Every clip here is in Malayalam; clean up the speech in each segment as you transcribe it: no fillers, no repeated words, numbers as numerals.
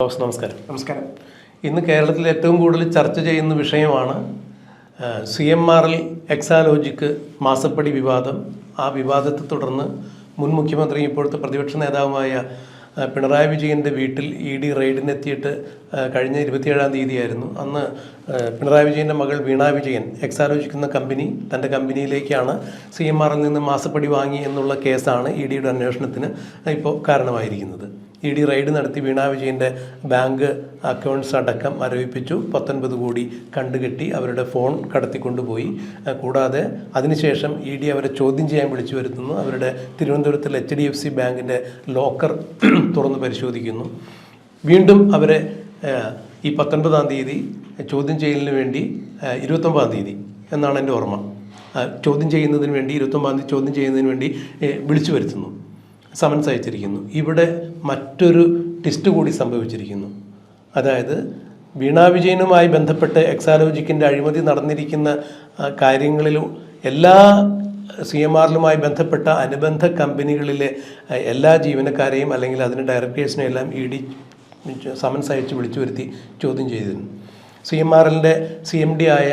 നമസ്കാരം. നമസ്കാരം. ഇന്ന് കേരളത്തിൽ ഏറ്റവും കൂടുതൽ ചർച്ച ചെയ്യുന്ന വിഷയമാണ് CMRL എക്സാലോജിക്ക് മാസപ്പടി വിവാദം. ആ വിവാദത്തെ തുടർന്ന് മുൻ മുഖ്യമന്ത്രിയും ഇപ്പോഴത്തെ പ്രതിപക്ഷ നേതാവുമായ പിണറായി വിജയൻ്റെ വീട്ടിൽ ED റെയ്ഡിനെത്തിയിട്ട് കഴിഞ്ഞ 27-ാം തീയതിയായിരുന്നു. അന്ന് പിണറായി വിജയൻ്റെ മകൾ വീണ വിജയൻ എക്സാലോജിക് എന്ന കമ്പനി തൻ്റെ കമ്പനിയിലേക്കാണ് CMRL നിന്ന് മാസപ്പടി വാങ്ങി എന്നുള്ള കേസാണ് EDയുടെ അന്വേഷണത്തിന് ഇപ്പോൾ കാരണമായിരിക്കുന്നത്. ED റെയ്ഡ് നടത്തി വീണ വിജയൻ്റെ ബാങ്ക് അക്കൗണ്ട്സ് അടക്കം മരവിപ്പിച്ചു. 19 കോടി കണ്ടുകെട്ടി അവരുടെ ഫോൺ കടത്തിക്കൊണ്ടുപോയി. കൂടാതെ അതിനുശേഷം ED അവരെ ചോദ്യം ചെയ്യാൻ വിളിച്ചു വരുത്തുന്നു. അവരുടെ തിരുവനന്തപുരത്തുള്ള HDFC ബാങ്കിൻ്റെ ലോക്കർ തുറന്ന് പരിശോധിക്കുന്നു. വീണ്ടും അവരെ ഈ 19-ാം തീയതി ചോദ്യം ചെയ്യലിന് വേണ്ടി 29-ാം തീയതി എന്നാണ് എൻ്റെ ഓർമ്മ, ചോദ്യം ചെയ്യുന്നതിന് വേണ്ടി 29-ാം തീയതി ചോദ്യം ചെയ്യുന്നതിന് വേണ്ടി വിളിച്ചു വരുത്തുന്നു, സമൻസ് അയച്ചിരിക്കുന്നു. ഇവിടെ മറ്റൊരു ട്വിസ്റ്റ് കൂടി സംഭവിച്ചിരിക്കുന്നു. അതായത് വീണ വിജയനുമായി ബന്ധപ്പെട്ട് എക്സാലോജിക്കിൻ്റെ അഴിമതി നടന്നിരിക്കുന്ന കാര്യങ്ങളിലും എല്ലാ CMRLുമായി ബന്ധപ്പെട്ട അനുബന്ധ കമ്പനികളിലെ എല്ലാ ജീവനക്കാരെയും അല്ലെങ്കിൽ അതിൻ്റെ ഡയറക്ടേഴ്സിനെയും എല്ലാം ED സമൻസ് അയച്ച് വിളിച്ചു വരുത്തി ചോദ്യം ചെയ്തിരുന്നു. CMRLൻ്റെ CMD ആയ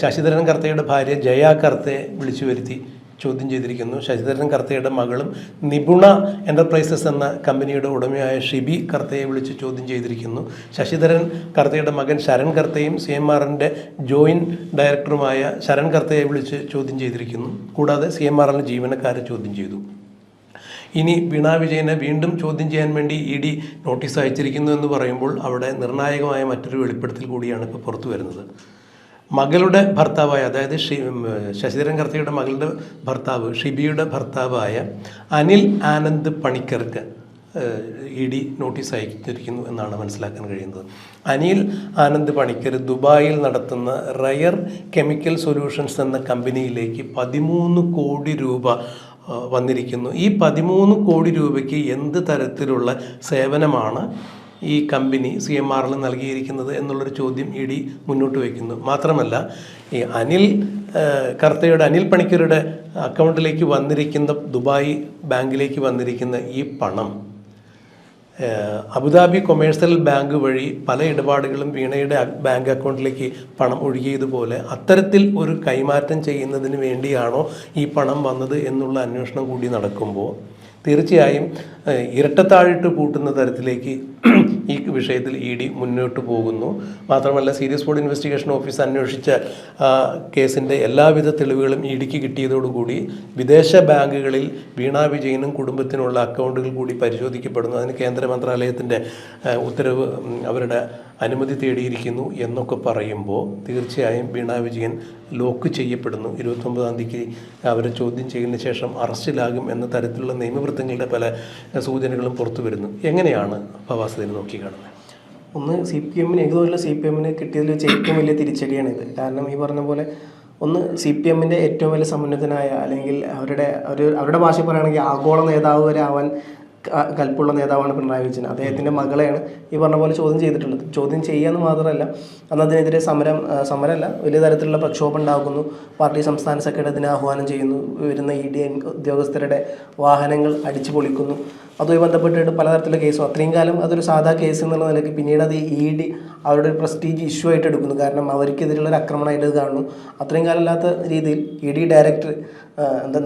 ശശിധരൻ കർത്തയുടെ ഭാര്യ ജയ കർത്തയെ വിളിച്ചു വരുത്തി ചോദ്യം ചെയ്തിരിക്കുന്നു. ശശിധരൻ കർത്തയുടെ മകളും നിപുണ എൻ്റർപ്രൈസസ് എന്ന കമ്പനിയുടെ ഉടമയായ ഷിബി കർത്തയെ വിളിച്ച് ചോദ്യം ചെയ്തിരിക്കുന്നു. ശശിധരൻ കർത്തയുടെ മകൻ ശരൺ കർത്തയും CMRLൻ്റെ ജോയിൻറ്റ് ഡയറക്ടറുമായ ശരൺ കർത്തയെ വിളിച്ച് ചോദ്യം ചെയ്തിരിക്കുന്നു. കൂടാതെ CMRL ജീവനക്കാരെ ചോദ്യം ചെയ്തു. ഇനി വീണ വിജയനെ വീണ്ടും ചോദ്യം ചെയ്യാൻ വേണ്ടി ED നോട്ടീസ് അയച്ചിരിക്കുന്നു എന്ന് പറയുമ്പോൾ അവിടെ നിർണായകമായ മറ്റൊരു വെളിപ്പെടുത്തൽ കൂടിയാണ് ഇപ്പോൾ പുറത്തു വരുന്നത്. മകളുടെ ഭർത്താവായ, അതായത് ശശിധരൻ കർത്തയുടെ മകളുടെ ഭർത്താവ് ഷിബിയുടെ ഭർത്താവായ അനിൽ ആനന്ദ് പണിക്കർക്ക് ED നോട്ടീസ് അയച്ചിരിക്കുന്നു എന്നാണ് മനസ്സിലാക്കാൻ കഴിയുന്നത്. അനിൽ ആനന്ദ് പണിക്കർ ദുബായിൽ നടത്തുന്ന റയർ കെമിക്കൽ സൊല്യൂഷൻസ് എന്ന കമ്പനിയിലേക്ക് 13 കോടി രൂപ വന്നിരിക്കുന്നു. ഈ 13 കോടി രൂപയ്ക്ക് എന്ത് തരത്തിലുള്ള സേവനമാണ് ഈ കമ്പനി CMRL നൽകിയിരിക്കുന്നത് എന്നുള്ളൊരു ചോദ്യം ED മുന്നോട്ട് വയ്ക്കുന്നു. മാത്രമല്ല, ഈ അനിൽ പണിക്കരുടെ അക്കൗണ്ടിലേക്ക് വന്നിരിക്കുന്ന, ദുബായ് ബാങ്കിലേക്ക് വന്നിരിക്കുന്ന ഈ പണം അബുദാബി കൊമേഴ്സ്യൽ ബാങ്ക് വഴി പല ഇടപാടുകളും വീണയുടെ ബാങ്ക് അക്കൗണ്ടിലേക്ക് പണം ഒഴുകിയതുപോലെ അത്തരത്തിൽ ഒരു കൈമാറ്റം ചെയ്യുന്നതിന് വേണ്ടിയാണോ ഈ പണം വന്നത് എന്നുള്ള അന്വേഷണം കൂടി നടക്കുമ്പോൾ തീർച്ചയായും ഇരട്ടത്താഴിട്ട് പൂട്ടുന്ന തരത്തിലേക്ക് ഈ വിഷയത്തിൽ ED മുന്നോട്ട് പോകുന്നു. മാത്രമല്ല, സീരിയസ് ഫ്രോഡ് ഇൻവെസ്റ്റിഗേഷൻ ഓഫീസ് അന്വേഷിച്ച കേസിൻ്റെ എല്ലാവിധ തെളിവുകളും EDക്ക് കിട്ടിയതോടുകൂടി വിദേശ ബാങ്കുകളിൽ വീണ വിജയനും കുടുംബത്തിനുള്ള അക്കൗണ്ടുകൾ കൂടി പരിശോധിക്കപ്പെടുന്നു. അതിന് കേന്ദ്ര മന്ത്രാലയത്തിൻ്റെ ഉത്തരവ്, അവരുടെ അനുമതി തേടിയിരിക്കുന്നു എന്നൊക്കെ പറയുമ്പോൾ തീർച്ചയായും വീണ വിജയൻ ലോക്ക് ചെയ്യപ്പെടുന്നു. 29-ാം തീയതിക്ക് അവരെ ചോദ്യം ചെയ്തതിന് ശേഷം അറസ്റ്റിലാകും എന്ന തരത്തിലുള്ള നിയമവൃത്തങ്ങളുടെ പല സൂചനകളും പുറത്തു വരുന്നു. എങ്ങനെയാണ് ഫവാസിനെ നോക്കി കാണുന്നത്? ഒന്ന് CPMന്, എനിക്ക് തോന്നുന്നില്ല CPMന് കിട്ടിയതിൽ വെച്ച് ഏറ്റവും വലിയ തിരിച്ചടിയാണിത്. കാരണം ഈ പറഞ്ഞ പോലെ ഒന്ന് CPMൻ്റെ ഏറ്റവും വലിയ സമുന്നതനായ, അല്ലെങ്കിൽ അവരുടെ ഭാഷ പറയുകയാണെങ്കിൽ ആഗോള നേതാവ് വരെ ആവാൻ കൽപ്പുള്ള നേതാവാണ് പിണറായി വിജയൻ. അദ്ദേഹത്തിൻ്റെ മകളെയാണ് ഈ പറഞ്ഞ പോലെ ചോദ്യം ചെയ്തിട്ടുള്ളത്. ചോദ്യം ചെയ്യാന്ന് മാത്രമല്ല, അന്ന് അതിനെതിരെ സമരമല്ല, വലിയ തരത്തിലുള്ള പ്രക്ഷോഭം ഉണ്ടാക്കുന്നു. പാർട്ടി സംസ്ഥാന സെക്രട്ടറി അതിനെ ആഹ്വാനം ചെയ്യുന്നു. വരുന്ന ED ഉദ്യോഗസ്ഥരുടെ വാഹനങ്ങൾ അടിച്ചു പൊളിക്കുന്നു. അതുമായി ബന്ധപ്പെട്ടിട്ട് പലതരത്തിലുള്ള കേസും, അത്രയും കാലം അതൊരു സാധാ കേസ് എന്നുള്ള നിലയ്ക്ക് പിന്നീട് അത് ED അവരുടെ ഒരു പ്രസ്റ്റീജ് ഇഷ്യൂ ആയിട്ട് എടുക്കുന്നു. കാരണം അവർക്കെതിരെയുള്ള ഒരു ആക്രമണമായിട്ട് കാണുന്നു. അത്രയും കാലം അല്ലാത്ത രീതിയിൽ ED ഡയറക്ടർ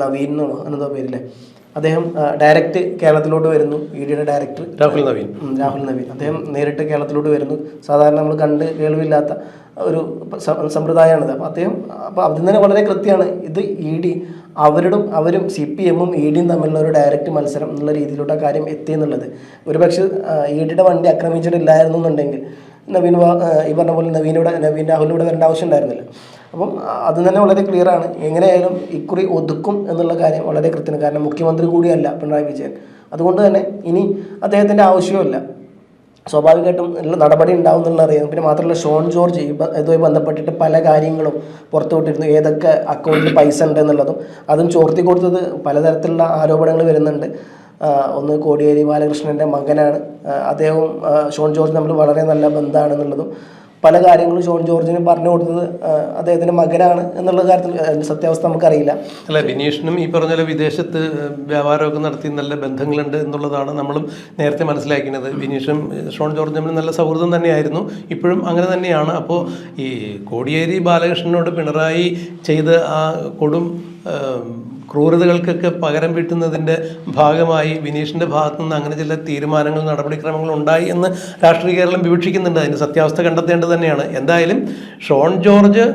നവീൻ എന്നോ എന്തോ പേരില്ലേ, അദ്ദേഹം ഡയറക്റ്റ് കേരളത്തിലോട്ട് വരുന്നു. EDയുടെ ഡയറക്ടർ രാഹുൽ നവീൻ അദ്ദേഹം നേരിട്ട് കേരളത്തിലോട്ട് വരുന്നു. സാധാരണ നമ്മൾ കണ്ട് കേൾവില്ലാത്ത ഒരു സമ്പ്രദായമാണിത്. അപ്പോൾ അതിൽ തന്നെ വളരെ കൃത്യമാണ് ഇത് ED അവരും CPMും EDയും തമ്മിലുള്ള ഒരു ഡയറക്റ്റ് മത്സരം എന്നുള്ള രീതിയിലോട്ട് ആ കാര്യം എത്തിയെന്നുള്ളത്. ഒരുപക്ഷെ EDയുടെ വണ്ടി ആക്രമിച്ചിട്ടില്ലായിരുന്നു എന്നുണ്ടെങ്കിൽ ഈ പറഞ്ഞ പോലെ നവീൻ രാഹുലിലൂടെ വരേണ്ട ആവശ്യം ഉണ്ടായിരുന്നില്ല. അപ്പം അത് തന്നെ വളരെ ക്ലിയറാണ്. എങ്ങനെയായാലും ഇക്കുറി ഒതുക്കും എന്നുള്ള കാര്യം വളരെ കൃത്യമാണ്. കാരണം മുഖ്യമന്ത്രി കൂടിയല്ല പിണറായി വിജയൻ. അതുകൊണ്ട് തന്നെ ഇനി അദ്ദേഹത്തിൻ്റെ ആവശ്യമില്ല. സ്വാഭാവികമായിട്ടും നടപടി ഉണ്ടാവും എന്നുള്ള അറിയാം. പിന്നെ മാത്രമല്ല, ഷോൺ ജോർജ് ഇതുമായി ബന്ധപ്പെട്ടിട്ട് പല കാര്യങ്ങളും പുറത്തുവിട്ടിരുന്നു. ഏതൊക്കെ അക്കൗണ്ടിൽ പൈസ ഉണ്ട് എന്നുള്ളതും അതും ചോർത്തി കൊടുത്തത് പലതരത്തിലുള്ള ആരോപണങ്ങൾ വരുന്നുണ്ട്. ഒന്ന് കോടിയേരി ബാലകൃഷ്ണൻ്റെ മകനാണ്, അദ്ദേഹവും ഷോൺ ജോർജ് തമ്മിൽ വളരെ നല്ല ബന്ധമാണെന്നുള്ളതും പല കാര്യങ്ങളും ഷോൺ ജോർജിന് പറഞ്ഞു കൊടുത്തത് അദ്ദേഹത്തിന്റെ മകനാണ് എന്നുള്ള കാര്യത്തിൽ സത്യാവസ്ഥ നമുക്കറിയില്ല. അല്ല, ബിനീഷിനും ഈ പറഞ്ഞ പോലെ വിദേശത്ത് വ്യാപാരമൊക്കെ നടത്തി നല്ല ബന്ധങ്ങളുണ്ട് എന്നുള്ളതാണ് നമ്മളും നേരത്തെ മനസ്സിലാക്കുന്നത്. ബിനീഷും ഷോൺ ജോർജും തമ്മിൽ നല്ല സൗഹൃദം തന്നെയായിരുന്നു, ഇപ്പോഴും അങ്ങനെ തന്നെയാണ്. അപ്പോൾ ഈ കോടിയേരി ബാലകൃഷ്ണനോട് പിണറായി ചെയ്ത ആ കൊടും ക്രൂരതകൾക്കൊക്കെ പകരം വീട്ടുന്നതിൻ്റെ ഭാഗമായി ബിനീഷിൻ്റെ ഭാഗത്തു നിന്ന് അങ്ങനെ ചില തീരുമാനങ്ങൾ, നടപടിക്രമങ്ങൾ ഉണ്ടായി എന്ന് രാഷ്ട്രീയ കേരളം വിവക്ഷിക്കുന്നുണ്ട്. അതിൻ്റെ സത്യാവസ്ഥ കണ്ടെത്തേണ്ടത് തന്നെയാണ്. എന്തായാലും ഷോൺ ജോർജ്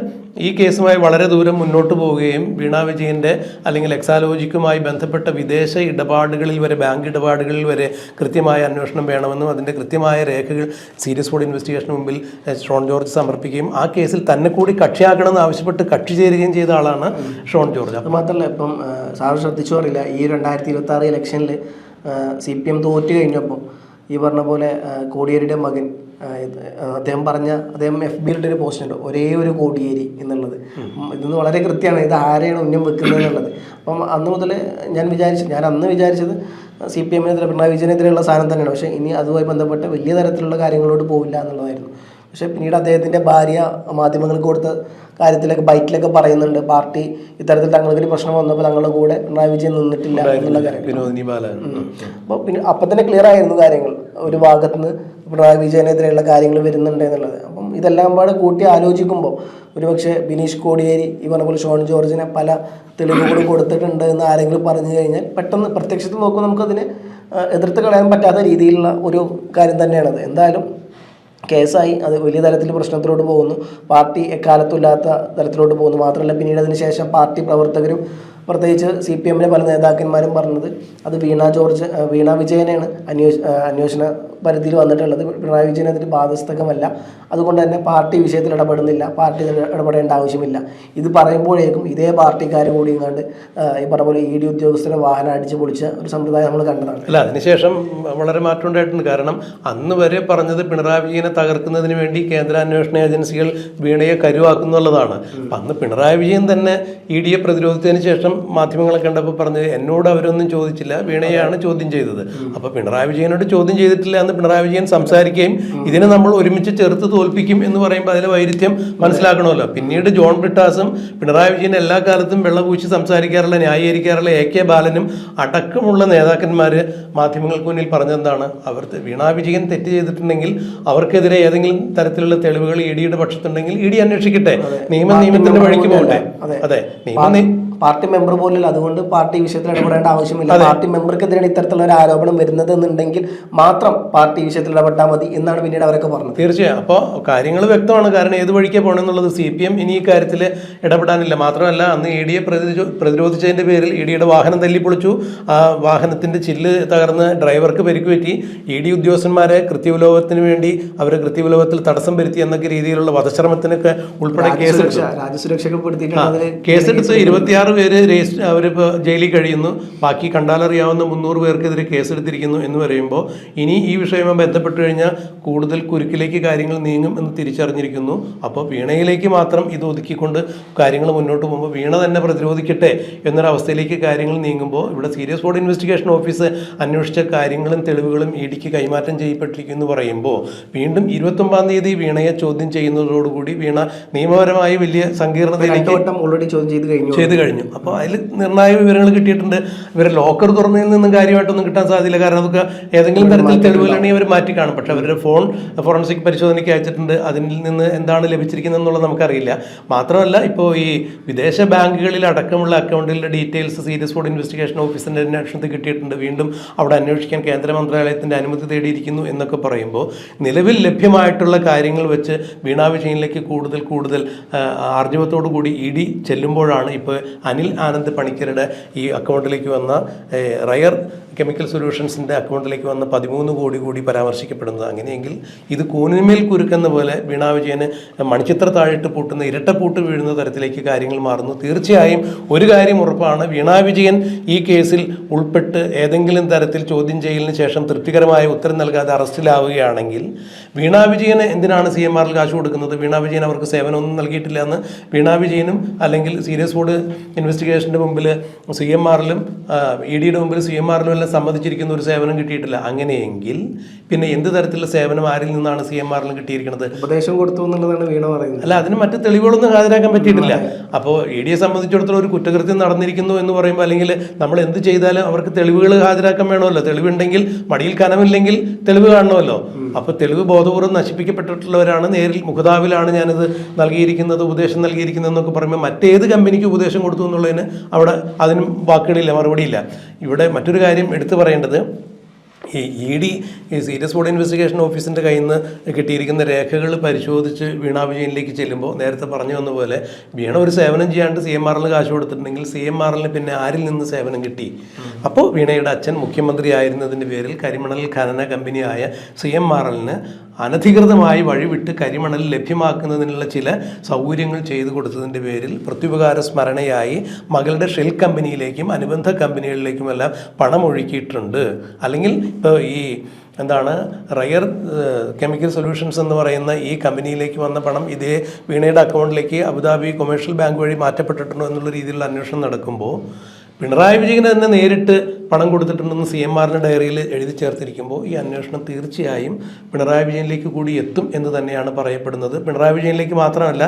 ഈ കേസുമായി വളരെ ദൂരം മുന്നോട്ട് പോവുകയും വീണ വിജയൻ്റെ അല്ലെങ്കിൽ എക്സാലോജിക്കുമായി ബന്ധപ്പെട്ട വിദേശ ഇടപാടുകളിൽ വരെ, ബാങ്ക് ഇടപാടുകളിൽ വരെ കൃത്യമായ അന്വേഷണം വേണമെന്നും അതിൻ്റെ കൃത്യമായ രേഖകൾ സീരിയസ് ഫ്രോഡ് ഇൻവെസ്റ്റിഗേഷന് മുമ്പിൽ ഷോൺ ജോർജ് സമർപ്പിക്കുകയും ആ കേസിൽ തന്നെ കൂടി കക്ഷിയാക്കണമെന്ന് ആവശ്യപ്പെട്ട് കക്ഷി ചേരുകയും ചെയ്ത ആളാണ് ഷോൺ ജോർജ്. അത് മാത്രമല്ല, ഇപ്പം സാറ് ശ്രദ്ധിച്ചോ അറിയില്ല, ഈ 2026 ഇലക്ഷനിൽ CPM തോറ്റു കഴിഞ്ഞപ്പോൾ ഈ പറഞ്ഞ പോലെ കോടിയേരിയുടെ മകൻ അദ്ദേഹം FB ഒരു പോസ്റ്റ് ഉണ്ട്, ഒരേ ഒരു കോടിയേരി എന്നുള്ളത്. ഇതൊന്ന് വളരെ കൃത്യമാണ്, ഇത് ആരെയാണ് ഉന്നം വെക്കുന്നത് എന്നുള്ളത്. അപ്പം അന്ന് മുതൽ ഞാൻ അന്ന് വിചാരിച്ചത് CPM-നെതിരെ, പിണറായി വിജയനെതിരെയുള്ള സാധനം തന്നെയാണ്. പക്ഷേ ഇനി അതുമായി ബന്ധപ്പെട്ട് വലിയ തരത്തിലുള്ള കാര്യങ്ങളോട് പോവില്ല എന്നുള്ളതായിരുന്നു. പക്ഷേ പിന്നീട് അദ്ദേഹത്തിൻ്റെ ഭാര്യ മാധ്യമങ്ങൾക്ക് കൊടുത്ത കാര്യത്തിലൊക്കെ ബൈറ്റിലൊക്കെ പറയുന്നുണ്ട്, പാർട്ടി ഇത്തരത്തിൽ തങ്ങൾക്കൊരു പ്രശ്നം വന്നപ്പോൾ തങ്ങളുടെ കൂടെ പിണറായി വിജയൻ നിന്നിട്ടില്ല എന്നുള്ള കാര്യം. അപ്പോൾ പിന്നെ അപ്പം തന്നെ ക്ലിയർ ആയിരുന്നു കാര്യങ്ങൾ, ഒരു ഭാഗത്തുനിന്ന് പിണറായി വിജയനെതിരെയുള്ള കാര്യങ്ങൾ വരുന്നുണ്ട് എന്നുള്ളത്. അപ്പം ഇതെല്ലാം പാടെ കൂട്ടി ആലോചിക്കുമ്പോൾ ഒരുപക്ഷെ ബിനീഷ് കോടിയേരി ഈ പറഞ്ഞ പോലെ ഷോൺ ജോർജിനെ പല തെളിവുകളും കൊടുത്തിട്ടുണ്ട് എന്ന് ആരെങ്കിലും പറഞ്ഞു കഴിഞ്ഞാൽ പെട്ടെന്ന് പ്രത്യക്ഷത്തിൽ നോക്കുമ്പോൾ നമുക്കതിനെ എതിർത്ത് കളയാൻ പറ്റാത്ത രീതിയിലുള്ള ഒരു കാര്യം തന്നെയാണത്. എന്തായാലും കേസായി, അത് വലിയ തരത്തിൽ പ്രശ്നത്തിലോട്ട് പോകുന്നു, പാർട്ടി എക്കാലത്തും ഇല്ലാത്ത തരത്തിലോട്ട് പോകുന്നു. മാത്രമല്ല പിന്നീട് അതിന് ശേഷം പാർട്ടി പ്രവർത്തകരും പ്രത്യേകിച്ച് CPM-ലെ പല നേതാക്കന്മാരും പറഞ്ഞത് അത് വീണ വിജയനാണ് അന്വേഷണ പരിധിയിൽ വന്നിട്ടുള്ളത്, പിണറായി വിജയൻ അതിന് ബാധസ്തകമല്ല, അതുകൊണ്ട് തന്നെ പാർട്ടി വിഷയത്തിൽ ഇടപെടുന്നില്ല, പാർട്ടി ഇടപെടേണ്ട ആവശ്യമില്ല. ഇത് പറയുമ്പോഴേക്കും ഇതേ പാർട്ടിക്കാർ കൂടി ഇങ്ങാണ്ട് ഈ പറഞ്ഞ പോലെ ED ഉദ്യോഗസ്ഥരെ വാഹനം അടിച്ച് പൊളിച്ച ഒരു സമ്പ്രദായം നമ്മൾ കണ്ടതാണ്. അല്ല, അതിനുശേഷം വളരെ മാറ്റം ഉണ്ടായിട്ടുണ്ട്. കാരണം അന്ന് വരെ പറഞ്ഞത് പിണറായി വിജയനെ തകർക്കുന്നതിന് വേണ്ടി കേന്ദ്ര അന്വേഷണ ഏജൻസികൾ വീണയെ കരുവാക്കുന്നുള്ളതാണ്. അപ്പം അന്ന് പിണറായി വിജയൻ തന്നെ ED-യെ പ്രതിരോധിച്ചതിന് ശേഷം മാധ്യമങ്ങളെ കണ്ടപ്പോൾ പറഞ്ഞത് എന്നോട് അവരൊന്നും ചോദിച്ചില്ല, വീണയാണ് ചോദ്യം ചെയ്തത്. അപ്പോൾ പിണറായി വിജയനോട് ചോദ്യം ചെയ്തിട്ടില്ല എന്ന് പിണറായി വിജയൻ സംസാരിക്കുകയും ഇതിനെ നമ്മൾ ഒരുമിച്ച് ചെറുത്ത് തോൽപ്പിക്കും എന്ന് പറയുമ്പോൾ അതിലെ വൈരുദ്ധ്യം മനസ്സിലാക്കണമല്ലോ. പിന്നീട് ജോൺ ബ്രിട്ടാസും പിണറായി വിജയൻ എല്ലാ കാലത്തും വെള്ളപൂശി സംസാരിക്കാറുള്ള, ന്യായീകരിക്കാറുള്ള AK ബാലനും അടക്കമുള്ള നേതാക്കന്മാർ മാധ്യമങ്ങൾക്ക് മുന്നിൽ പറഞ്ഞെന്താണ്, വീണ വിജയൻ തെറ്റ് ചെയ്തിട്ടുണ്ടെങ്കിൽ അവർക്കെതിരെ ഏതെങ്കിലും തരത്തിലുള്ള തെളിവുകൾ ED-യുടെ പക്ഷത്തുണ്ടെങ്കിൽ ED അന്വേഷിക്കട്ടെ, നിയമത്തിന്റെ വഴിക്ക് പോകട്ടെ. അതെ, പാർട്ടി മെമ്പർ പോലും, അതുകൊണ്ട് പാർട്ടി വിഷയത്തിൽ ഇടപെടേണ്ട ആവശ്യമില്ല. പാർട്ടി മെമ്പർക്കെതിരെയാണ് ഇത്തരത്തിലുള്ള ഒരു ആരോപണം വരുന്നത് എന്നുണ്ടെങ്കിൽ മാത്രം പാർട്ടി വിഷയത്തിൽ ഇടപെട്ടാൽ മതി എന്നാണ് പിന്നീട് അവരൊക്കെ പറഞ്ഞത്. തീർച്ചയായും. അപ്പോൾ കാര്യങ്ങൾ വ്യക്തമാണ്. കാരണം ഏത് വഴിക്കേ പോകണമെന്നുള്ളത് CPM ഇനി ഈ കാര്യത്തിൽ ഇടപെടാനില്ല. മാത്രമല്ല അന്ന് ED-യെ പ്രതിരോധിച്ചതിൻ്റെ പേരിൽ ED-യുടെ വാഹനം തല്ലിപ്പൊളിച്ചു, ആ വാഹനത്തിൻ്റെ ചില്ല് തകർന്ന് ഡ്രൈവർക്ക് പരിക്ക് പറ്റി, ED ഉദ്യോഗസ്ഥന്മാരെ കൃത്യവിലോപത്തിന് വേണ്ടി അവരെ കൃത്യവിലോപത്തിൽ തടസ്സം വരുത്തി എന്നൊക്കെ രീതിയിലുള്ള വധശ്രമത്തിനൊക്കെ ഉൾപ്പെടെ കേസെടുത്തു. കേസെടുത്ത് 26 പേര് അവരിപ്പോൾ ജയിലിൽ കഴിയുന്നു. ബാക്കി കണ്ടാലറിയാവുന്ന 300 പേർക്കെതിരെ കേസെടുത്തിരിക്കുന്നു എന്ന് പറയുമ്പോൾ ഇനി ഈ വിഷയവുമായി ബന്ധപ്പെട്ട് കഴിഞ്ഞാൽ കൂടുതൽ കുരുക്കിലേക്ക് കാര്യങ്ങൾ നീങ്ങും എന്ന് തിരിച്ചറിഞ്ഞിരിക്കുന്നു. അപ്പോൾ വീണയിലേക്ക് മാത്രം ഇത് ഒതുക്കിക്കൊണ്ട് കാര്യങ്ങൾ മുന്നോട്ട് പോകുമ്പോൾ വീണ തന്നെ പ്രതിരോധിക്കട്ടെ എന്നൊരവസ്ഥയിലേക്ക് കാര്യങ്ങൾ നീങ്ങുമ്പോൾ ഇവിടെ സീരിയസ് ഫ്രോഡ് ഇൻവെസ്റ്റിഗേഷൻ ഓഫീസ് അന്വേഷിച്ച കാര്യങ്ങളും തെളിവുകളും ED-ക്ക് കൈമാറ്റം ചെയ്യപ്പെട്ടിരിക്കുന്നു എന്ന് പറയുമ്പോൾ വീണ്ടും 29-ാം തീയതി വീണയെ ചോദ്യം ചെയ്യുന്നതോടുകൂടി വീണ നിയമപരമായി വലിയ സങ്കീർണതയിലേക്ക് ഓൾറെഡി ചോദ്യം ചെയ്ത് കഴിഞ്ഞു. അപ്പോൾ അതിൽ നിർണായക വിവരങ്ങൾ കിട്ടിയിട്ടുണ്ട്. ഇവരെ ലോക്കർ തുറന്നതിൽ നിന്നും കാര്യമായിട്ടൊന്നും കിട്ടാൻ സാധ്യതയില്ല. കാരണം അതൊക്കെ ഏതെങ്കിലും തരത്തിൽ തെളിവുകളാണെങ്കിൽ അവർ മാറ്റി കാണും. പക്ഷെ അവരുടെ ഫോൺ ഫോറൻസിക് പരിശോധനയ്ക്ക് അയച്ചിട്ടുണ്ട്. അതിൽ നിന്ന് എന്താണ് ലഭിച്ചിരിക്കുന്നത് എന്നുള്ളത് നമുക്കറിയില്ല. മാത്രമല്ല ഇപ്പോൾ ഈ വിദേശ ബാങ്കുകളിൽ അടക്കമുള്ള അക്കൗണ്ടുകളുടെ ഡീറ്റെയിൽസ് സീരിയസ് ഫ്രോഡ് ഇൻവെസ്റ്റിഗേഷൻ ഓഫീസിൻ്റെ അന്വേഷണത്തിൽ കിട്ടിയിട്ടുണ്ട്. വീണ്ടും അവിടെ അന്വേഷിക്കാൻ കേന്ദ്ര മന്ത്രാലയത്തിൻ്റെ അനുമതി തേടിയിരിക്കുന്നു എന്നൊക്കെ പറയുമ്പോൾ നിലവിൽ ലഭ്യമായിട്ടുള്ള കാര്യങ്ങൾ വെച്ച് വീണ വിജയനിലേക്ക് കൂടുതൽ ആർജവത്തോടു കൂടി ED ചെല്ലുമ്പോഴാണ് ഇപ്പോൾ അനിൽ ആനന്ദ് പണിക്കരുടെ ഈ അക്കൗണ്ടിലേക്ക് വന്ന റയർ കെമിക്കൽ സൊല്യൂഷൻസിൻ്റെ അക്കൗണ്ടിലേക്ക് വന്ന 13 കോടി കൂടി പരാമർശിക്കപ്പെടുന്നത്. അങ്ങനെയെങ്കിൽ ഇത് കൂനിന്മേൽ കുരുക്കെന്ന പോലെ വീണ വിജയന് മണിച്ചിത്ര താഴിട്ട് പൂട്ടുന്ന ഇരട്ടപ്പൂട്ട് വീഴുന്ന തരത്തിലേക്ക് കാര്യങ്ങൾ മാറുന്നു. തീർച്ചയായും ഒരു കാര്യം ഉറപ്പാണ്, വീണ വിജയൻ ഈ കേസിൽ ഉൾപ്പെട്ട് ഏതെങ്കിലും തരത്തിൽ ചോദ്യം ചെയ്യലിന് ശേഷം തൃപ്തികരമായ ഉത്തരം നൽകാതെ അറസ്റ്റിലാവുകയാണെങ്കിൽ വീണ വിജയന് എന്തിനാണ് CMR-ൽ കാശ് കൊടുക്കുന്നത്? വീണ വിജയൻ അവർക്ക് സേവനമൊന്നും നൽകിയിട്ടില്ല എന്ന് വീണ വിജയനും അല്ലെങ്കിൽ സീരിയസ് ഫ്രോഡ് ഇൻവെസ്റ്റിഗേഷൻ്റെ മുമ്പിൽ CMR-ലും ED-യുടെ മുമ്പിൽ CMR-ലും CMRL സമ്മതിച്ചിരിക്കുന്ന ഒരു സേവനം കിട്ടിയിട്ടില്ല. അങ്ങനെയെങ്കിൽ പിന്നെ എന്ത് തരത്തിലുള്ള സേവനം ആരിൽ നിന്നാണ് CMRL കിട്ടിയിരിക്കുന്നത്? ഉപദേശം കൊടുത്തു എന്നുള്ളതാണ് വീണ പറയുന്നത്. അല്ല, അതിന് മറ്റ് തെളിവുകളൊന്നും ഹാജരാക്കാൻ പറ്റിയിട്ടില്ല. അപ്പോൾ EDയെ സംബന്ധിച്ചിടത്തോളം ഒരു കുറ്റകൃത്യം നടന്നിരിക്കുന്നു എന്ന് പറയുമ്പോൾ, അല്ലെങ്കിൽ നമ്മൾ എന്ത് ചെയ്താലും അവർക്ക് തെളിവുകൾ ഹാജരാക്കാൻ വേണമല്ലോ. തെളിവുണ്ടെങ്കിൽ മടിയിൽ കനമില്ലെങ്കിൽ തെളിവ് കാണണമല്ലോ. അപ്പോൾ തെളിവ് ബോധപൂർവ്വം നശിപ്പിക്കപ്പെട്ടിട്ടുള്ളവരാണ്. നേരിൽ മുഖതാവിലാണ് ഞാനിത് നൽകിയിരിക്കുന്നത്, ഉപദേശം നൽകിയിരിക്കുന്നത് എന്നൊക്കെ പറയുമ്പോൾ മറ്റേത് കമ്പനിക്ക് ഉപദേശം കൊടുത്തു എന്നുള്ളതിന് അവിടെ അതിനും വാക്കുകളില്ല, മറുപടിയില്ല. ഇവിടെ മറ്റൊരു കാര്യം എടുത്തു പറയേണ്ടത്, ഈ ED സീരിയസ് ഫ്രോഡ് ഇൻവെസ്റ്റിഗേഷൻ ഓഫീസിൻ്റെ കയ്യിൽ നിന്ന് കിട്ടിയിരിക്കുന്ന രേഖകൾ പരിശോധിച്ച് വീണ വിജയനിലേക്ക് ചെല്ലുമ്പോൾ നേരത്തെ പറഞ്ഞു വന്ന പോലെ വീണ ഒരു സേവനം ചെയ്യാണ്ട് CMRL കാശ് കൊടുത്തിട്ടുണ്ടെങ്കിൽ CMRL പിന്നെ ആരിൽ നിന്ന് സേവനം കിട്ടി? അപ്പോൾ വീണയുടെ അച്ഛൻ മുഖ്യമന്ത്രി ആയിരുന്നതിൻ്റെ പേരിൽ കരിമണൽ ഖനന കമ്പനിയായ CMRLന് അനധികൃതമായി വഴിവിട്ട് കരിമണൽ ലഭ്യമാക്കുന്നതിനുള്ള ചില സൗകര്യങ്ങൾ ചെയ്തു കൊടുത്തതിൻ്റെ പേരിൽ പ്രത്യുപകാര സ്മരണയായി മകളുടെ ഷെൽ കമ്പനിയിലേക്കും അനുബന്ധ കമ്പനികളിലേക്കുമെല്ലാം പണം ഒഴുക്കിയിട്ടുണ്ട്. അല്ലെങ്കിൽ ഇപ്പോൾ ഈ റയർ കെമിക്കൽ സൊല്യൂഷൻസ് എന്ന് പറയുന്ന ഈ കമ്പനിയിലേക്ക് വന്ന പണം ഇതേ വീണയുടെ അക്കൗണ്ടിലേക്ക് അബുദാബി കൊമേഴ്ഷ്യൽ ബാങ്ക് വഴി മാറ്റപ്പെട്ടിട്ടുണ്ടോ എന്നുള്ള രീതിയിലുള്ള അന്വേഷണം നടക്കുമ്പോൾ പിണറായി വിജയന് തന്നെ നേരിട്ട് പണം കൊടുത്തിട്ടുണ്ടെന്ന് CMRL ഡയറിയിൽ എഴുതി ചേർത്തിരിക്കുമ്പോൾ ഈ അന്വേഷണം തീർച്ചയായും പിണറായി വിജയനിലേക്ക് കൂടി എത്തും എന്ന് തന്നെയാണ് പറയപ്പെടുന്നത്. പിണറായി വിജയനിലേക്ക് മാത്രമല്ല,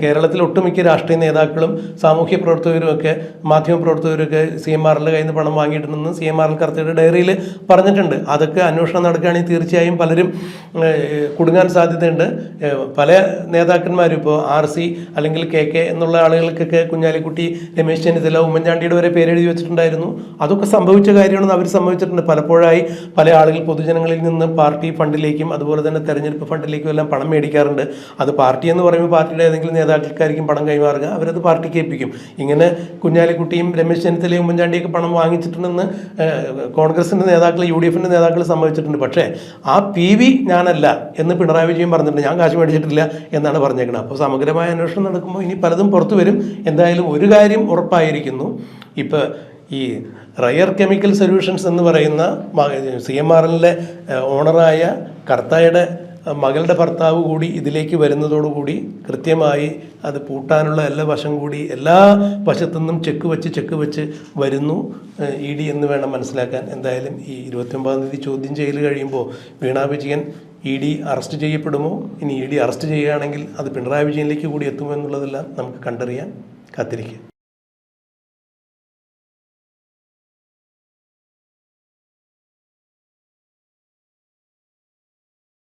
കേരളത്തിൽ ഒട്ടുമിക്ക രാഷ്ട്രീയ നേതാക്കളും സാമൂഹ്യ പ്രവർത്തകരുമൊക്കെ മാധ്യമപ്രവർത്തകരൊക്കെ CMRL കയ്യിൽ നിന്ന് പണം വാങ്ങിയിട്ടുണ്ടെന്ന് CMRL കർത്തയുടെ ഡയറിയിൽ പറഞ്ഞിട്ടുണ്ട്. അതൊക്കെ അന്വേഷണം നടക്കുകയാണെങ്കിൽ തീർച്ചയായും പലരും കുടുങ്ങാൻ സാധ്യതയുണ്ട്. പല നേതാക്കന്മാരും ഇപ്പോൾ RC അല്ലെങ്കിൽ KK എന്നുള്ള ആളുകൾക്കൊക്കെ കുഞ്ഞാലിക്കുട്ടി, രമേശ് ചെന്നിത്തല, ഉമ്മൻചാണ്ടിയുടെ വരെ പേരെഴുതി വെച്ചിട്ടുണ്ടായിരുന്നു. അതൊക്കെ സംഭവിച്ച കാര്യമാണെന്ന് അവർ സംഭവിച്ചിട്ടുണ്ട്. പലപ്പോഴായി പല ആളുകൾ പൊതുജനങ്ങളിൽ നിന്ന് പാർട്ടി ഫണ്ടിലേക്കും അതുപോലെ തന്നെ തെരഞ്ഞെടുപ്പ് ഫണ്ടിലേക്കും എല്ലാം പണം മേടിക്കാറുണ്ട്. അത് പാർട്ടി എന്ന് പറയുമ്പോൾ പാർട്ടിയുടെ ഏതെങ്കിലും നേതാക്കൾക്കായിരിക്കും പണം കൈമാറുക, അവരത് പാർട്ടിക്ക് ഏൽപ്പിക്കും. ഇങ്ങനെ കുഞ്ഞാലിക്കുട്ടിയും രമേശ് ചെന്നിത്തലയും ഉമ്മൻചാണ്ടിയൊക്കെ പണം വാങ്ങിച്ചിട്ടുണ്ടെന്ന് കോൺഗ്രസിൻ്റെ നേതാക്കൾ, UDFൻ്റെ നേതാക്കൾ സംഭവിച്ചിട്ടുണ്ട്. പക്ഷേ ആ PV ഞാനല്ല എന്ന് പിണറായി വിജയൻ പറഞ്ഞിട്ടുണ്ട്. ഞാൻ കാശ് മേടിച്ചിട്ടില്ല എന്നാണ് പറഞ്ഞേക്കുന്നത്. അപ്പോൾ സമഗ്രമായ അന്വേഷണം നടക്കുമ്പോൾ ഇനി പലതും പുറത്തു വരും. എന്തായാലും ഒരു കാര്യം ഉറപ്പായിരിക്കുന്നു, ഇപ്പോൾ ഈ റയർ കെമിക്കൽ സൊല്യൂഷൻസ് എന്ന് പറയുന്ന CMRLൻ്റെ ഓണറായ കർത്തായുടെ മകളുടെ ഭർത്താവ് കൂടി ഇതിലേക്ക് വരുന്നതോടുകൂടി കൃത്യമായി അത് പൂട്ടാനുള്ള എല്ലാ വശത്തുനിന്നും ചെക്ക് വെച്ച് വരുന്നു ED എന്ന് വേണം മനസ്സിലാക്കാൻ. എന്തായാലും ഈ 29-ാം തീയതി ചോദ്യം ചെയ്യൽ കഴിയുമ്പോൾ വീണ വിജയൻ ED അറസ്റ്റ് ചെയ്യപ്പെടുമോ? ഇനി ED അറസ്റ്റ് ചെയ്യുകയാണെങ്കിൽ അത് പിണറായി വിജയനിലേക്ക് കൂടി എത്തുമോ എന്നുള്ളതെല്ലാം നമുക്ക് കണ്ടറിയാൻ കാത്തിരിക്കുക.